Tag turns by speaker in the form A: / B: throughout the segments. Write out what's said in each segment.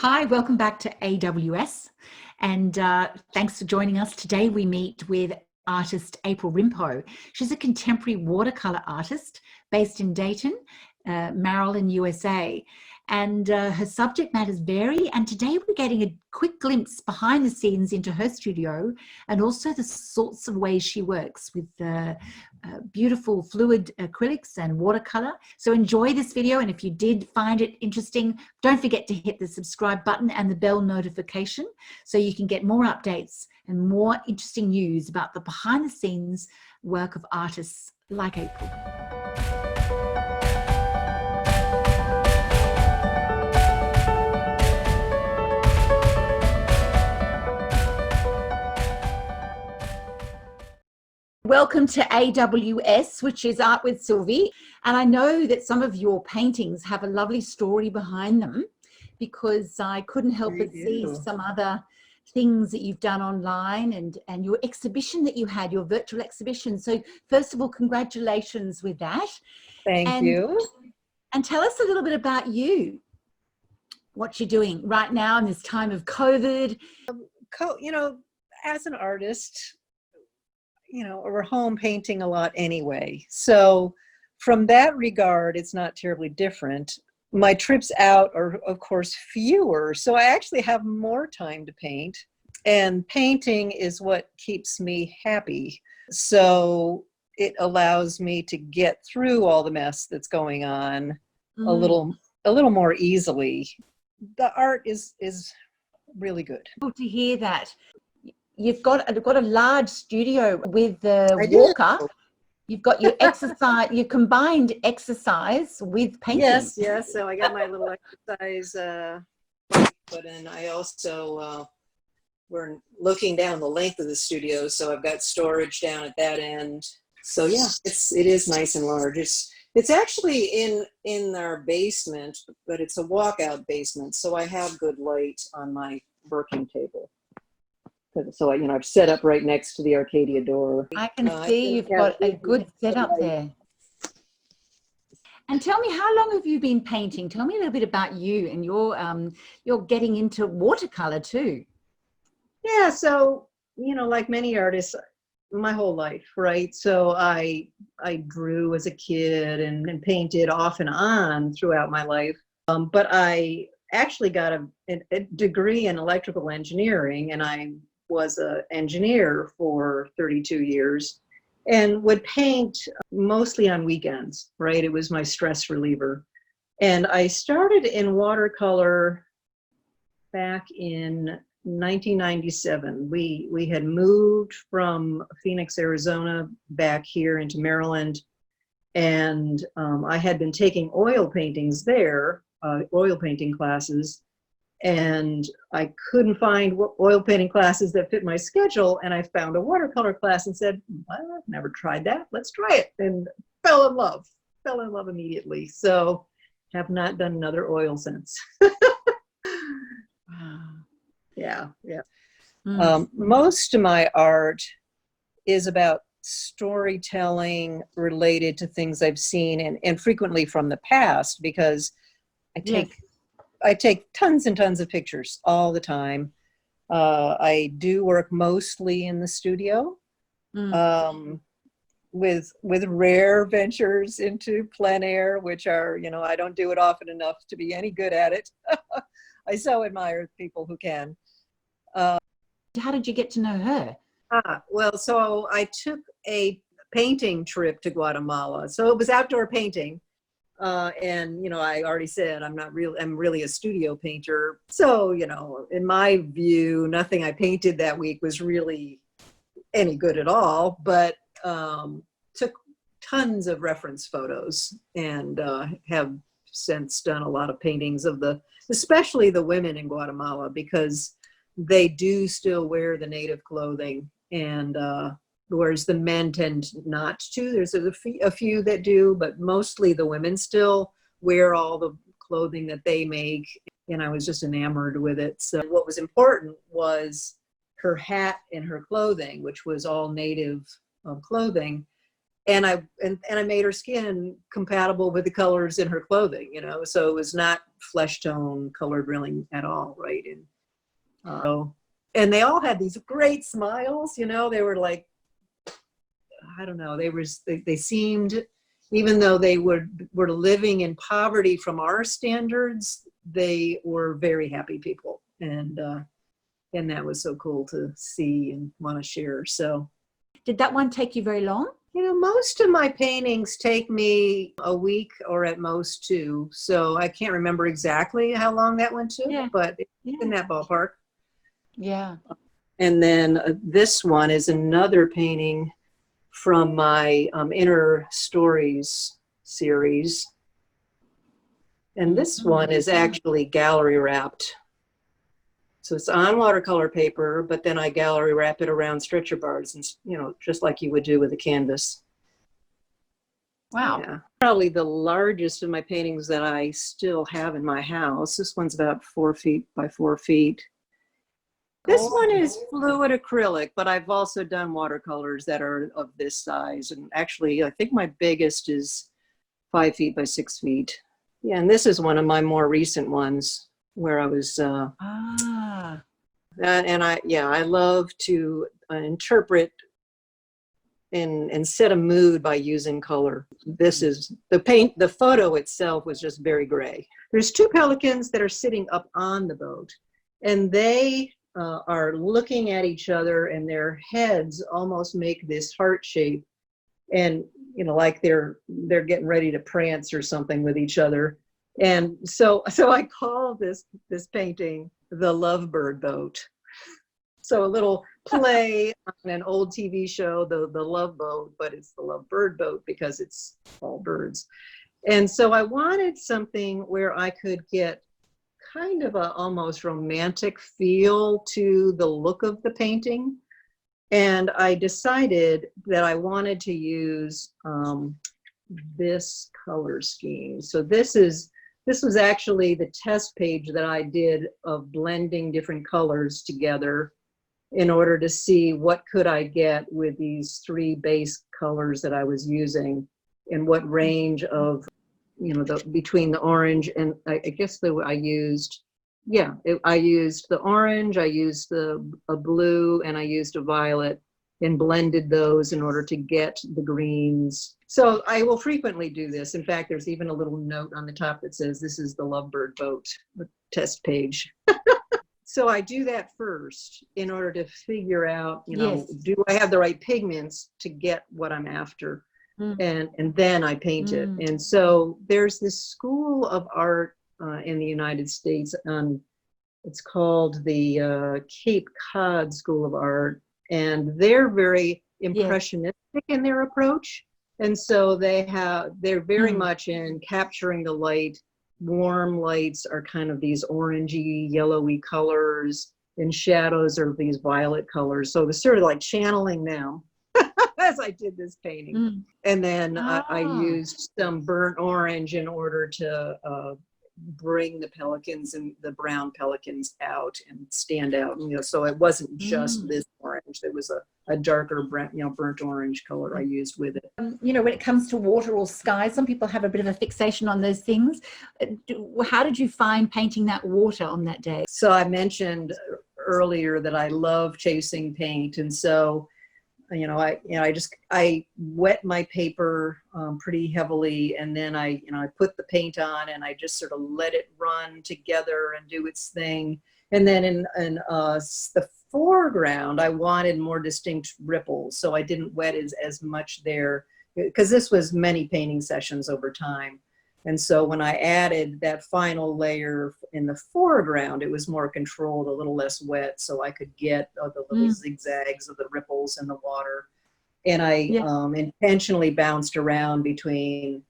A: Hi, welcome back to AWS, and thanks for joining us. Today we meet with artist April Rimpo. She's a contemporary watercolor artist based in Dayton, Maryland, USA, and her subject matters vary. And today we're getting a quick glimpse behind the scenes into her studio and also the sorts of ways she works with beautiful fluid acrylics and watercolor. So enjoy this video, and if you did find it interesting, don't forget to hit the subscribe button and the bell notification so you can get more updates and more interesting news about the behind the scenes work of artists like April. Welcome to AWS, which is Art with Sylvie. And I know that some of your paintings have a lovely story behind them, because I couldn't help but see some other things that you've done online and your exhibition that you had, your virtual exhibition. So first of all, congratulations with that.
B: Thank you.
A: And tell us a little bit about you, what you're doing right now in this time of COVID.
B: As an artist, we're home painting a lot anyway. So from that regard, it's not terribly different. My trips out are, of course, fewer. So I actually have more time to paint. And painting is what keeps me happy. So it allows me to get through all the mess that's going on a little more easily. The art is really good.
A: Good to hear that. You've got a large studio with the walker. You've got your exercise, you combined exercise with painting.
B: Yes. So I got my little exercise but then I also we're looking down the length of the studio, so I've got storage down at that end. So yeah, it is nice and large. It's actually in our basement, but it's a walkout basement, so I have good light on my working table. So I've set up right next to the Arcadia door.
A: I can see you've got a good setup there. And tell me, how long have you been painting? Tell me a little bit about you and you're getting into watercolor too.
B: Yeah, so like many artists, my whole life, right? So I drew as a kid and painted off and on throughout my life. But I actually got a degree in electrical engineering, and I was an engineer for 32 years and would paint mostly on weekends, right? It was my stress reliever. And I started in watercolor back in 1997. We had moved from Phoenix, Arizona back here into Maryland. And I had been taking oil paintings there, oil painting classes. And I couldn't find oil painting classes that fit my schedule. And I found a watercolor class and said, well, I've never tried that. Let's try it. And fell in love immediately. So have not done another oil since. Yeah. Most of my art is about storytelling related to things I've seen and frequently from the past, because I take tons and tons of pictures all the time. I do work mostly in the studio, with rare ventures into plein air, which are, I don't do it often enough to be any good at it. I so admire people who can.
A: How did you get to know her?
B: Well, so I took a painting trip to Guatemala. So it was outdoor painting. And I already said I'm really a studio painter. So, in my view, nothing I painted that week was really any good at all, but took tons of reference photos and have since done a lot of paintings of especially the women in Guatemala, because they do still wear the native clothing, and whereas the men tend not to. There's a few that do, but mostly the women still wear all the clothing that they make. And I was just enamored with it. So what was important was her hat and her clothing, which was all native clothing. and I made her skin compatible with the colors in her clothing, you know, so it was not flesh tone colored really at all, right? And they all had these great smiles, you know. They were like, I don't know, they seemed, even though they were living in poverty from our standards, they were very happy people, and that was so cool to see and want to share. So,
A: did that one take you very long?
B: you know, most of my paintings take me a week or at most 2. So I can't remember exactly how long that one took, but it's in that ballpark.
A: Yeah.
B: And then this one is another painting from my Inner Stories series. And this one is actually gallery wrapped. So it's on watercolor paper, but then I gallery wrap it around stretcher bars, and, you know, just like you would do with a canvas.
A: Wow.
B: Yeah. Probably the largest of my paintings that I still have in my house. This one's about 4 feet by 4 feet. This one is fluid acrylic, but I've also done watercolors that are of this size. And actually, I think my biggest is 5 feet by 6 feet. Yeah, and this is one of my more recent ones where I was, and I love to interpret and set a mood by using color. This is the photo itself was just very gray. There's 2 pelicans that are sitting up on the boat, and they are looking at each other, and their heads almost make this heart shape, and, you know, like they're getting ready to prance or something with each other. And so I call this painting the Lovebird Boat. So a little play on an old TV show, the Love Boat, but it's the Lovebird Boat because it's all birds. And so I wanted something where I could get kind of a almost romantic feel to the look of the painting. And I decided that I wanted to use this color scheme. So this was actually the test page that I did of blending different colors together in order to see what could I get with these 3 base colors that I was using, and what range of, you know, between the orange and I guess I used the orange, I used a blue, and I used a violet, and blended those in order to get the greens. So I will frequently do this. In fact, there's even a little note on the top that says, "This is the Lovebird Boat," the test page. So I do that first in order to figure out, you know, do I have the right pigments to get what I'm after? And then I paint it. And so there's this school of art in the United States. It's called the Cape Cod School of Art, and they're very impressionistic in their approach. And so they're very much in capturing the light. Warm lights are kind of these orangey, yellowy colors, and shadows are these violet colors. So it was sort of like channeling them as I did this painting. And then I used some burnt orange in order to bring the pelicans and the brown pelicans out and stand out. You know, so it wasn't just this orange. There was a darker brown, you know, burnt orange color I used with it.
A: You know, when it comes to water or sky, some people have a bit of a fixation on those things. How did you find painting that water on that day?
B: So I mentioned earlier that I love chasing paint, and so, you know, I wet my paper pretty heavily, and then I put the paint on, and I just sort of let it run together and do its thing. And then in the foreground, I wanted more distinct ripples, so I didn't wet as much there, because this was many painting sessions over time. And so when I added that final layer in the foreground, it was more controlled, a little less wet, so I could get the little zigzags of the ripples in the water. And I intentionally bounced around between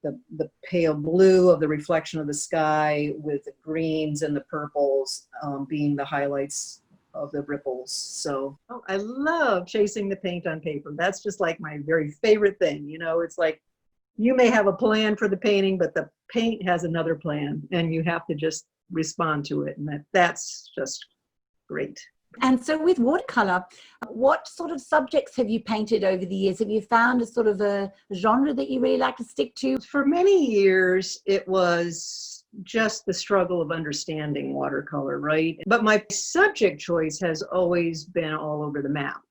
B: the pale blue of the reflection of the sky with the greens and the purples being the highlights of the ripples. So I love chasing the paint on paper. That's just like my very favorite thing. You know, it's like, you may have a plan for the painting, but the paint has another plan, and you have to just respond to it. And that's just great.
A: And so with watercolor, what sort of subjects have you painted over the years? Have you found a sort of a genre that you really like to stick to?
B: For many years, it was just the struggle of understanding watercolor, right? But my subject choice has always been all over the map,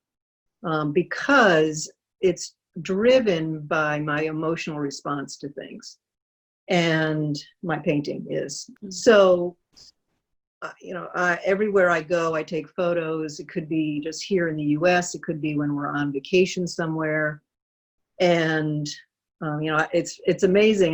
B: because it's driven by my emotional response to things. And my painting is. So, everywhere I go, I take photos. It could be just here in the US. It could be when we're on vacation somewhere. And, it's amazing.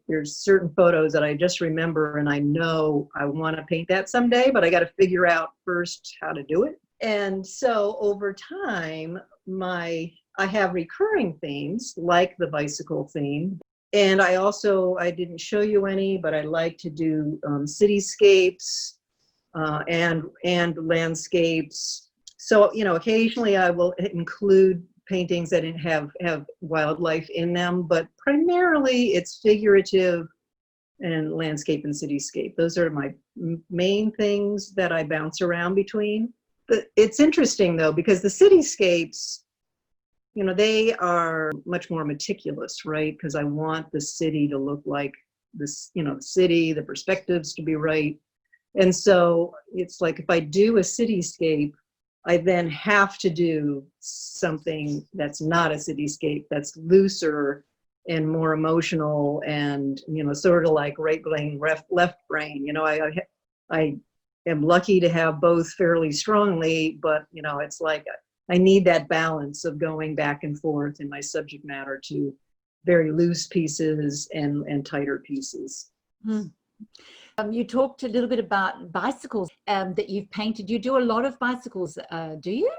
B: There's certain photos that I just remember and I know I want to paint that someday, but I got to figure out first how to do it. And so over time, I have recurring themes like the bicycle theme. And I didn't show you any, but I like to do cityscapes and landscapes. So, occasionally I will include paintings that have wildlife in them, but primarily it's figurative and landscape and cityscape. Those are my main things that I bounce around between. But it's interesting though, because the cityscapes, they are much more meticulous, right? Because I want the city to look like this, the city, the perspectives to be right. And so it's like if I do a cityscape, I then have to do something that's not a cityscape, that's looser and more emotional and, sort of like right brain, left brain. I am lucky to have both fairly strongly, but, it's like I need that balance of going back and forth in my subject matter to very loose pieces and tighter pieces.
A: You talked a little bit about bicycles that you've painted. You do a lot of bicycles, do you?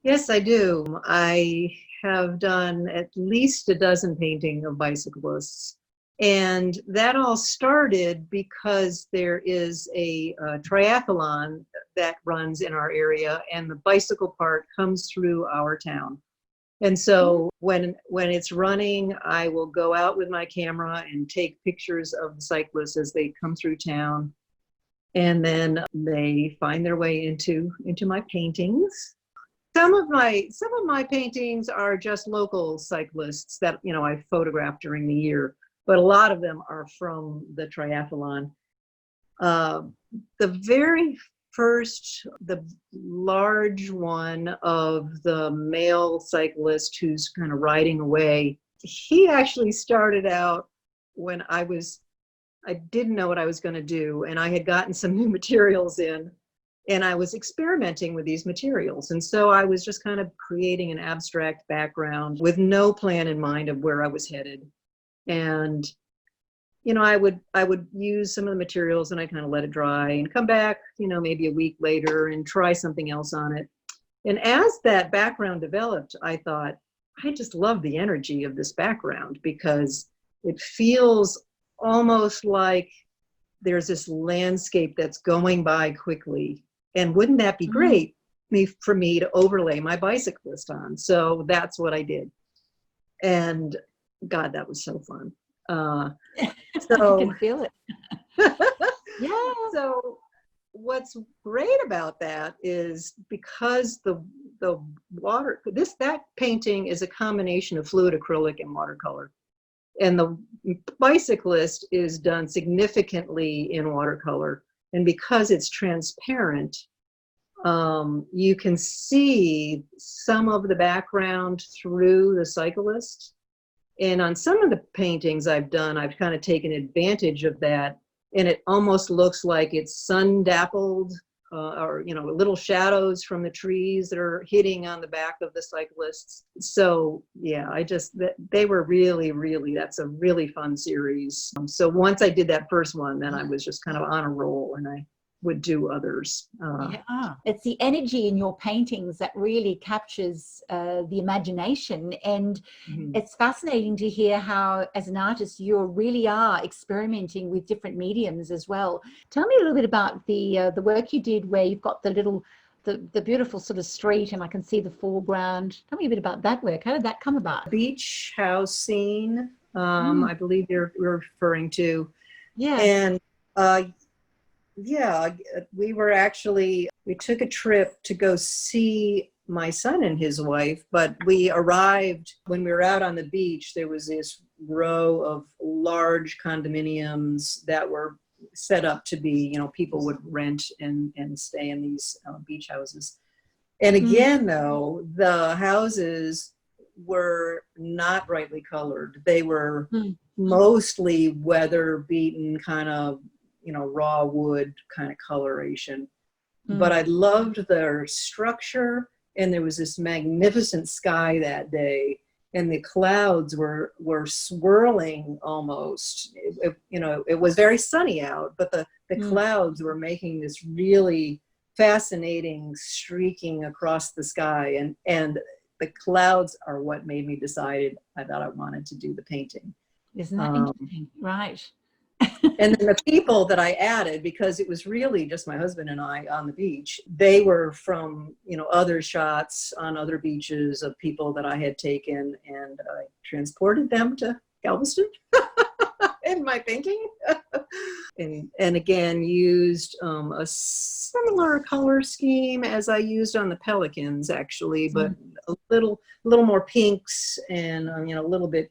B: Yes, I do. I have done at least a dozen paintings of bicyclists. And that all started because there is a triathlon that runs in our area, and the bicycle part comes through our town. And so when it's running, I will go out with my camera and take pictures of the cyclists as they come through town. And then they find their way into my paintings. Some of my paintings are just local cyclists that, I photographed during the year, but a lot of them are from the triathlon. The very first, the large one of the male cyclist who's kind of riding away, he actually started out when I didn't know what I was going to do, and I had gotten some new materials in, and I was experimenting with these materials. And so I was just kind of creating an abstract background with no plan in mind of where I was headed. And I would use some of the materials and I kind of let it dry and come back, maybe a week later and try something else on it. And as that background developed, I thought, I just love the energy of this background because it feels almost like there's this landscape that's going by quickly. And wouldn't that be great for me to overlay my bicyclist on? So that's what I did. And God, that was so fun.
A: So you can feel it.
B: Yeah. So what's great about that is because the water, that painting is a combination of fluid acrylic and watercolor. And the bicyclist is done significantly in watercolor. And because it's transparent, you can see some of the background through the cyclist. And on some of the paintings I've done, I've kind of taken advantage of that. And it almost looks like it's sun dappled or, little shadows from the trees that are hitting on the back of the cyclists. So yeah, they were really, really, that's a really fun series. So once I did that first one, then I was just kind of on a roll and I would do others.
A: Yeah. It's the energy in your paintings that really captures the imagination. And it's fascinating to hear how, as an artist, you really are experimenting with different mediums as well. Tell me a little bit about the work you did where you've got the beautiful sort of street and I can see the foreground. Tell me a bit about that work. How did that come about?
B: Beach house scene, I believe you're referring to.
A: Yeah.
B: And Yeah, we took a trip to go see my son and his wife, but we arrived when we were out on the beach. There was this row of large condominiums that were set up to be, people would rent and stay in these beach houses. And
A: Mm,
B: again, though, the houses were not brightly colored. They were
A: mm,
B: mostly weather beaten, kind of, raw wood kind of coloration. But
A: mm,
B: I loved their structure, and there was this magnificent sky that day, and the clouds were swirling almost. It was very sunny out, but the
A: mm.
B: clouds were making this really fascinating streaking across the sky, and the clouds are what made me decide I thought I wanted to do the painting.
A: Isn't that
B: Um,
A: interesting? Right.
B: and then the people that I added, because it was really just my husband and I on the beach, they were from, other shots on other beaches of people that I had taken, and I transported them to Galveston in my painting. and again, used a similar color scheme as I used on the Pelicans, actually, but
A: Mm,
B: a little more pinks and a little bit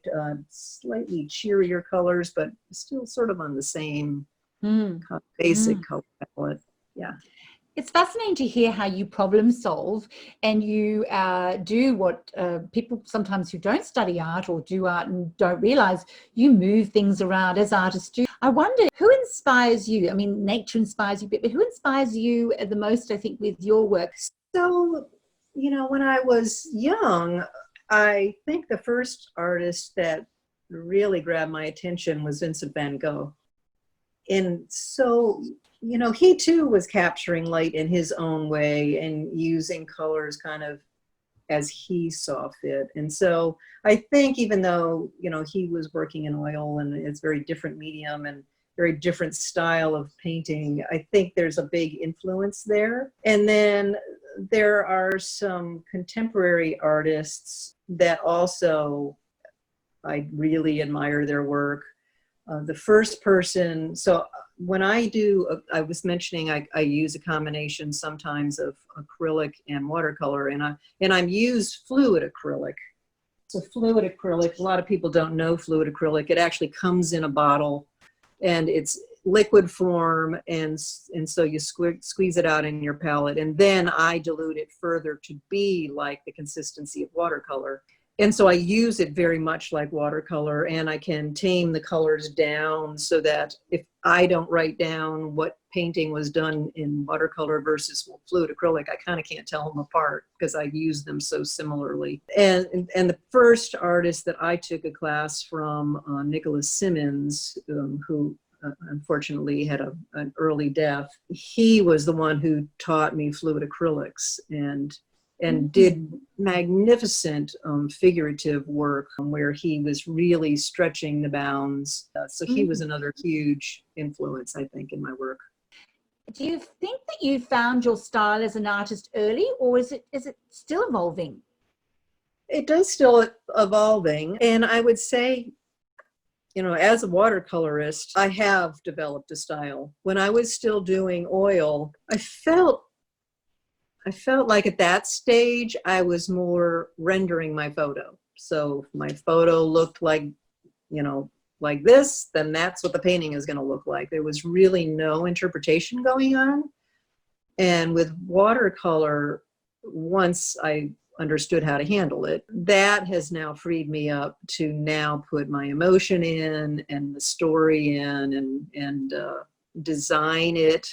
B: slightly cheerier colors, but still sort of on the same
A: mm,
B: basic
A: mm.
B: color palette. Yeah.
A: It's fascinating to hear how you problem solve and you do what people sometimes who don't study art or do art and don't realize you move things around as artists do. I wonder who inspires you? I mean, nature inspires you, but who inspires you the most, I think, with your work?
B: So, when I was young, I think the first artist that really grabbed my attention was Vincent van Gogh. And so, he too was capturing light in his own way and using colors kind of as he saw fit. And so I think even though, he was working in oil and it's very different medium and very different style of painting, I think there's a big influence there. And then there are some contemporary artists that also I really admire their work. The first person, so when I was mentioning I use a combination sometimes of acrylic and watercolor, and I'm used fluid acrylic. So fluid acrylic, a lot of people don't know fluid acrylic. It actually comes in a bottle, and it's liquid form, and so you squeeze it out in your palette, and then I dilute it further to be like the consistency of watercolor. And so I use it very much like watercolor, and I can tame the colors down so that if I don't write down what painting was done in watercolor versus fluid acrylic, I kind of can't tell them apart because I use them so similarly. And the first artist that I took a class from, Nicholas Simmons, who unfortunately had an early death, he was the one who taught me fluid acrylics and did magnificent figurative work where he was really stretching the bounds. So he was another huge influence, I think, in my work.
A: Do you think that you found your style as an artist early, or is it still evolving?
B: It does still evolving. And I would say, as a watercolorist, I have developed a style. When I was still doing oil, I felt like at that stage, I was more rendering my photo. So if my photo looked like, like this, then that's what the painting is going to look like. There was really no interpretation going on. And with watercolor, once I understood how to handle it, that has now freed me up to now put my emotion in and the story in and design it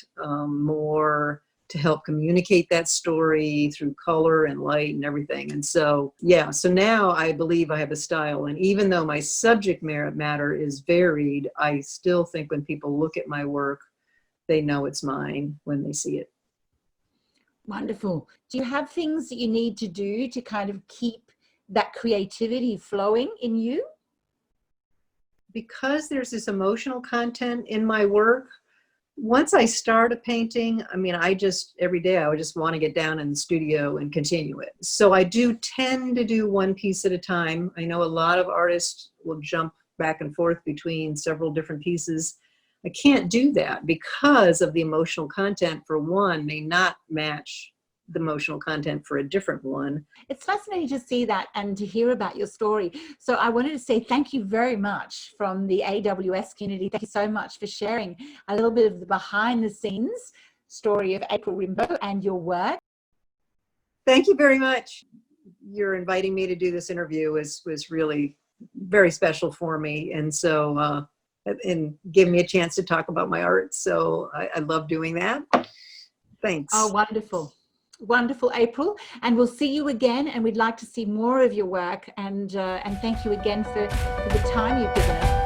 B: more to help communicate that story through color and light and everything. And so, yeah, so now I believe I have a style. And even though my subject matter is varied, I still think when people look at my work, they know it's mine when they see it.
A: Wonderful. Do you have things that you need to do to kind of keep that creativity flowing in you?
B: Because there's this emotional content in my work, once I start a painting, I mean, every day I would just want to get down in the studio and continue it. So I do tend to do one piece at a time. I know a lot of artists will jump back and forth between several different pieces. I can't do that because of the emotional content for one may not match the emotional content for a different one.
A: It's fascinating to see that and to hear about your story. So I wanted to say thank you very much from the AWS community. Thank you so much for sharing a little bit of the behind the scenes story of April Rimpo and your work.
B: Thank you very much. Your inviting me to do this interview was really very special for me. And so, and gave me a chance to talk about my art. So I love doing that. Thanks.
A: Oh, wonderful. Wonderful, April. And we'll see you again. And we'd like to see more of your work. And thank you again for the time you've given us.